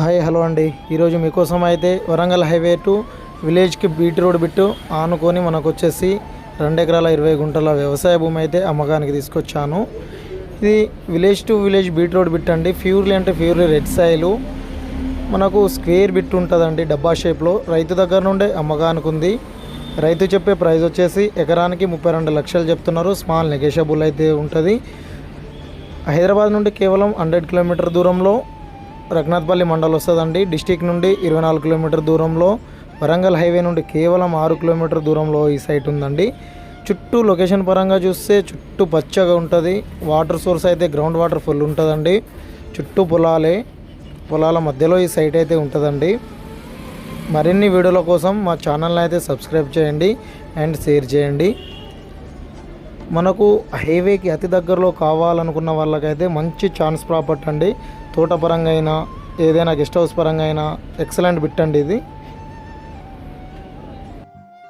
Hi hello అండి. ఈరోజు మీకోసం అయితే వరంగల్ హైవే టు విలేజ్కి బీట్ రోడ్ బిట్టు ఆనుకొని మనకు వచ్చేసి 2 ఎకరాల 20 గుంటల వ్యవసాయ భూమి అయితే అమ్మకానికి తీసుకొచ్చాను. ఇది village to village BT road bit అండి. ప్యూర్లీ రెడ్ సాయిలు మనకు స్క్వేర్ బిట్ ఉంటుందండి, డబ్బా షేప్లో. రైతు దగ్గర నుండే అమ్మకానికి ఉంది. రైతు చెప్పే ప్రైస్ వచ్చేసి ఎకరానికి 32 లక్షలు చెప్తున్నారు. స్మాల్ నెగోషియబుల్ అయితే ఉంటుంది. హైదరాబాద్ నుండి కేవలం 100 కిలోమీటర్ దూరంలో రఘునాథపల్లి మండల్ వస్తుందండి. డిస్టిక్ నుండి 24 కిలోమీటర్ దూరంలో, వరంగల్ హైవే నుండి కేవలం 6 కిలోమీటర్ దూరంలో ఈ సైట్ ఉందండి. చుట్టూ లొకేషన్ పరంగా చూస్తే చుట్టూ పచ్చగా ఉంటుంది. వాటర్ సోర్స్ అయితే గ్రౌండ్ వాటర్ ఫుల్ ఉంటుందండి. చుట్టూ పొలాల మధ్యలో ఈ సైట్ అయితే ఉంటుందండి. మరిన్ని వీడియోల కోసం మా ఛానల్ని అయితే సబ్స్క్రైబ్ చేయండి అండ్ షేర్ చేయండి. మనకు హైవేకి అతి దగ్గరలో కావాలనుకున్న వాళ్ళకైతే మంచి ఛాన్స్ ప్రాపర్టీ అండి. తోట పరంగా అయినా ఏదైనా గెస్ట్ హౌస్ పరంగా అయినా ఎక్సలెంట్ బిట్ అండి ఇది.